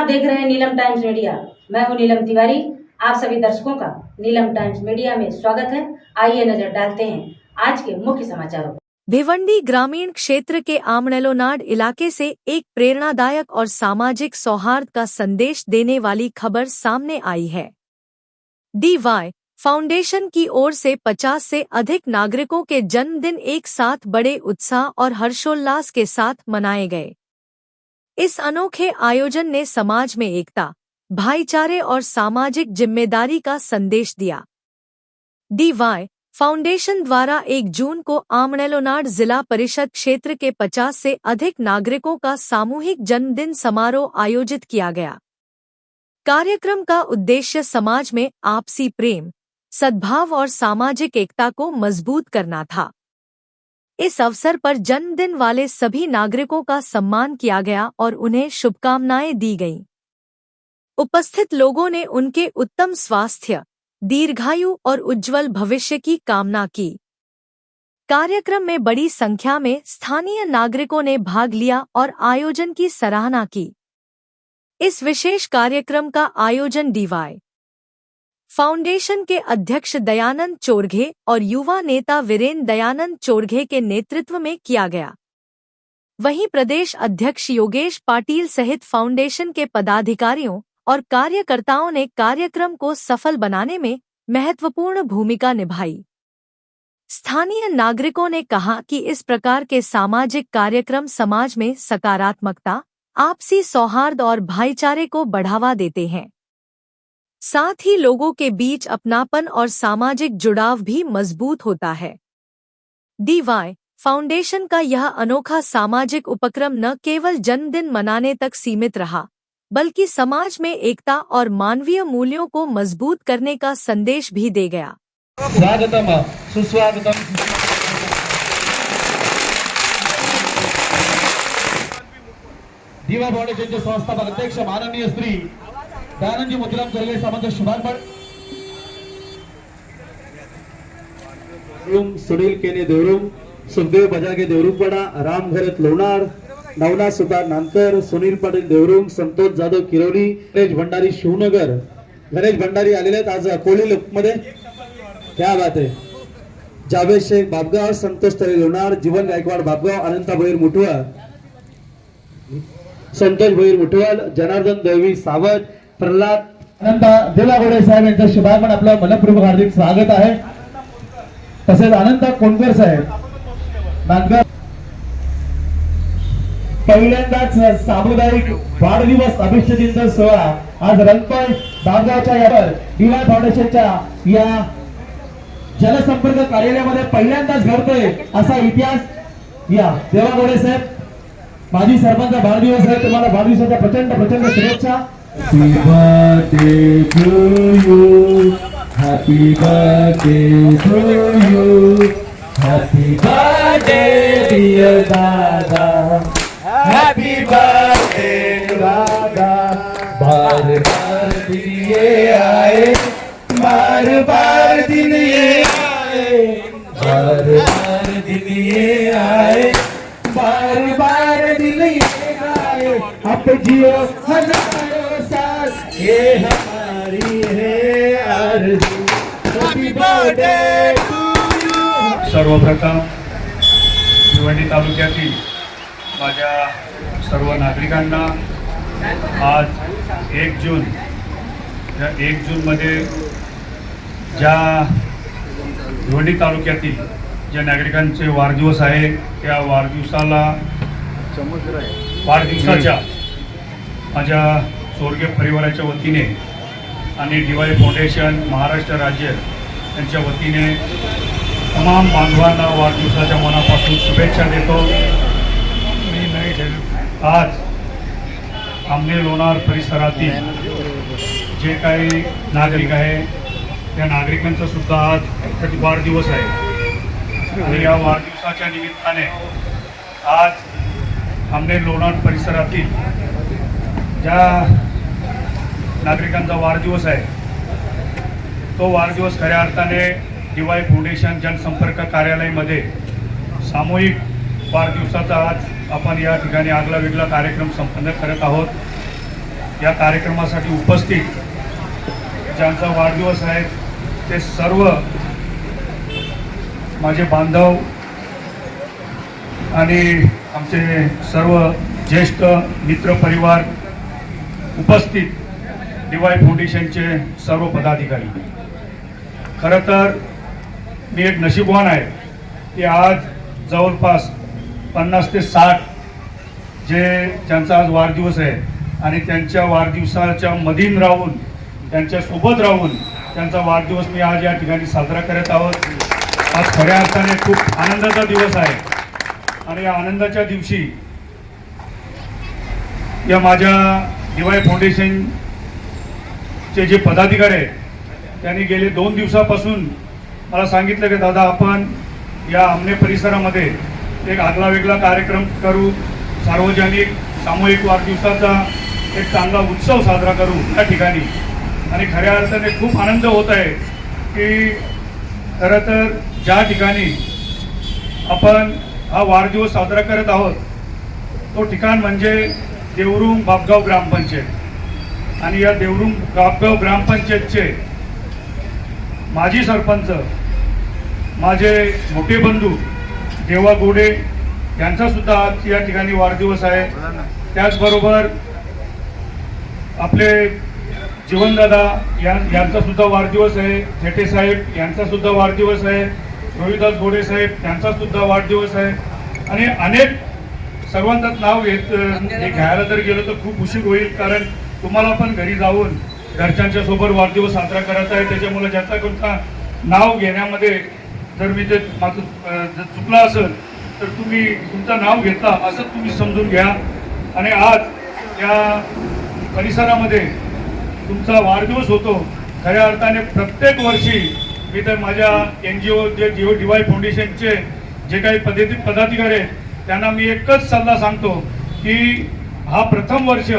आप देख रहे हैं नीलम टाइम्स मीडिया। मैं हूं नीलम तिवारी। आप सभी दर्शकों का नीलम टाइम्स मीडिया में स्वागत है। आइए नजर डालते हैं आज के मुख्य समाचारों पर। भिवंडी ग्रामीण क्षेत्र के आमनेलोनाड इलाके से एक प्रेरणादायक और सामाजिक सौहार्द का संदेश देने वाली खबर सामने आई है। DY फाउंडेशन की ओर से 50 से अधिक नागरिकों के जन्मदिन एक साथ बड़े उत्साह और हर्षोल्लास के साथ मनाए गए। इस अनोखे आयोजन ने समाज में एकता, भाईचारे और सामाजिक जिम्मेदारी का संदेश दिया। DY फाउंडेशन द्वारा 1 जून को आमनेलोनाड जिला परिषद क्षेत्र के 50 से अधिक नागरिकों का सामूहिक जन्मदिन समारोह आयोजित किया गया। कार्यक्रम का उद्देश्य समाज में आपसी प्रेम, सद्भाव और सामाजिक एकता को मजबूत करना था। इस अवसर पर जन्मदिन वाले सभी नागरिकों का सम्मान किया गया और उन्हें शुभकामनाएं दी गईं। उपस्थित लोगों ने उनके उत्तम स्वास्थ्य, दीर्घायु और उज्जवल भविष्य की कामना की। कार्यक्रम में बड़ी संख्या में स्थानीय नागरिकों ने भाग लिया और आयोजन की सराहना की। इस विशेष कार्यक्रम का आयोजन DY फाउंडेशन के अध्यक्ष दयानंद चोरघे और युवा नेता वीरेंद्र दयानंद चोरघे के नेतृत्व में किया गया। वहीं प्रदेश अध्यक्ष योगेश पाटिल सहित फाउंडेशन के पदाधिकारियों और कार्यकर्ताओं ने कार्यक्रम को सफल बनाने में महत्वपूर्ण भूमिका निभाई। स्थानीय नागरिकों ने कहा कि इस प्रकार के सामाजिक कार्यक्रम समाज में सकारात्मकता, आपसी सौहार्द और भाईचारे को बढ़ावा देते हैं। साथ ही लोगों के बीच अपनापन और सामाजिक जुड़ाव भी मजबूत होता है। DY फाउंडेशन का यह अनोखा सामाजिक उपक्रम न केवल जन्मदिन मनाने तक सीमित रहा, बल्कि समाज में एकता और मानवीय मूल्यों को मजबूत करने का संदेश भी दे गया। स्वागतम, सुस्वागतम। DY फाउंडेशनचे संस्थापक अध्यक्ष माननीय श्री दयानंदजी मोतीराम चोरघे साहेबांचं शुभारंभ। सुनील केने देवरुम, सुखदेव बजागे देवरुमपाडा, राम घरत लोणार, नवनाथ सुतार नांदकर, सुनील पाटील देवरुम, संतोष जाधव किरवली, गणेश भंडारी शिवनगर। गणेश भंडारी आलेले आहेत आज कोळी लोकमध्ये। क्या बात है। जावेद शेख बाबगाव, संतोष तरे लोणार, जीवन गायकवाड बाबगाव, अनंता भैर मुठवा, संतोष भैर मुठवाल, जनार्दन देवी सावत, प्रल्हाद अनंता देवागोडे साहेब यांचं शुभारंभ आपलं मनपूर्वक हार्दिक स्वागत आहे। तसेच अनंता कोणकर साहेब नांदगाव पहिल्यांदाच सामुदायिक वाढदिवस अभिषेकाचा सोहळा आज रणपळ दामगावच्या यावर DY फाउंडेशनच्या या जनसंपर्क कार्यालयामध्ये पहिल्यांदाच घडतोय असा इतिहास। या देवागोडे साहेब, माजी सरपंच वाढदिवस आहे, तुम्हाला वाढदिवसाच्या प्रचंड शुभेच्छा। Happy birthday to you, happy birthday to you, happy birthday dear Dada, happy birthday Dada। बार बार दिन ये आए, बार बार दिन ये आए, बार बार दिन ये आए, बार बार दिन ये आए। अब जियो हजारों साल, ये हमारी है आरज़ू। Happy birthday to you. सर्वप्रथम भिवंडी तालुक्यातील माझ्या सर्व नागरिकांना आज 1 जून, या 1 जूनमध्ये ज्या भिवंडी तालुक्यातील ज्या नागरिकांचे वाढदिवस आहे त्या वाढदिवसाच्या माझ्या चोरघे परिवाराच्या वतीने आणि DY फाउंडेशन महाराष्ट्र राज्य यांच्या वतीने तमाम बांधवांना वाढदिवसाच्या मनापासून शुभेच्छा देतो। आज आमने लोणार परिसरातील जे काही नागरिक आहे त्या नागरिकांचा सुद्धा आज वाढदिवस आहे आणि या वाढदिवसाच्या निमित्ताने आज आमने लोणार परिसरातील ज्या नागरिकांचा वाढदिवस आहे तो वाढदिवस खऱ्या अर्थाने DY फाउंडेशन जनसंपर्क कार्यालयामध्ये सामूहिक वाढदिवसाचा आज आपण या ठिकाणी आगला वेगळा कार्यक्रम संपन्न करत आहोत। या कार्यक्रमासाठी उपस्थित ज्यांचा वाढदिवस आहे ते सर्व माझे बांधव आणि आमचे सर्व ज्येष्ठ मित्र परिवार, उपस्थित DY फाउंडेशनचे सर्व पदाधिकारी, खरं तर मी एक नशीबवान आहे की आज जवळपास 50 ते 60 ज्यांचा आज वाढदिवस आहे आणि त्यांच्या वाढदिवसाच्या मधीन राहून, त्यांच्या सोबत राहून त्यांचा वाढदिवस मी आज या ठिकाणी साजरा करत आहोत. आज खऱ्या अर्थाने खूप आनंदाचा दिवस आहे आणि या आनंदाच्या दिवशी या माझ्या DY फाउंडेशनचे जे पदाधिकारी आहेत त्यांनी गेले 2 दिवसापासून मला सांगितलं की दादा आपण या आमने परिसरामध्ये एक आगळा वेगळा कार्यक्रम करू, सार्वजनिक सामूहिक वाढदिवसाचा एक चांगला उत्सव साजरा करू या ठिकाणी. आणि खऱ्या अर्थाने खूप आनंद होत आहे की खरं तर ज्या ठिकाणी आपण हा वाढदिवस साजरा करत आहोत तो ठिकाण म्हणजे देवरुंग बापगाव ग्रामपंचायत. आणि या देवरुंग बापगाव ग्रामपंचायतचे माजी सरपंच, माझे मोठे बंधू देवा गोडे यांचा सुद्धा आज या ठिकाणी वाढदिवस आहे. त्याचबरोबर आपले जीवनदादा यांचा सुद्धा वाढदिवस आहे, थेटे साहेब यांचा सुद्धा वाढदिवस आहे, रोहिदास गोडे साहेब यांचा सुद्धा वाढदिवस आहे. आणि अनेक सर्वांचंच नाव घ्यायला जर गेलो तर खूप उशीर होईल, कारण तुम्हाला पण घरी जाऊन घरच्यांच्या सोबत वाढदिवस साजरा करायचा आहे. त्याच्यामुळे ज्याचा कोणता नाव घेण्यामध्ये जर मी जे माझं चुकलं असेल तर तुम्ही तुमचं नाव घेता असं तुम्ही समजून घ्या. आणि आज या परिसरामध्ये तुमचा वाढदिवस होतो. खऱ्या अर्थाने प्रत्येक वर्षी मी तर माझ्या NGO जे DY फाउंडेशनचे जे काही पदाधिकारी आहेत त्यांना मी एकच सल्ला सांगतो की हा प्रथम वर्ष,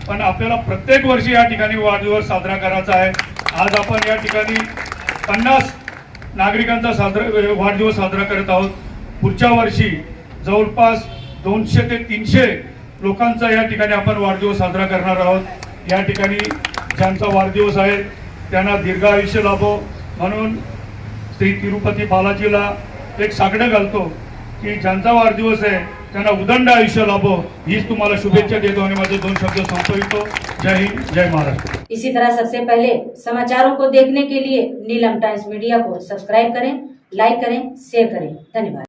पण आपल्याला प्रत्येक वर्षी या ठिकाणी वाढदिवस साजरा करायचा आहे. आज आपण या ठिकाणी 50 नागरिकांचा वाढदिवस साजरा करत आहोत. पुढच्या वर्षी जवळपास 200 ते 300 लोकांचा या ठिकाणी आपण वाढदिवस साजरा करणार आहोत. या ठिकाणी ज्यांचा वाढदिवस आहे त्यांना दीर्घ आयुष्य लाभो म्हणून श्री तिरुपती बालाजीला एक साकडं घालतो की ज्यांचा वाढदिवस आहे त्यांना उदंड आयुष्य लाभो. हीच तुम्हाला शुभेच्छा देतो आणि माझे 2 शब्द संपवितो. जय हिंद, जय महाराष्ट्र. इसी तरह सबसे पहले समाचारों को देखने के लिए नीलम टाइम्स मीडिया को सब्सक्राइब करें, लाइक करें, शेयर करें. धन्यवाद.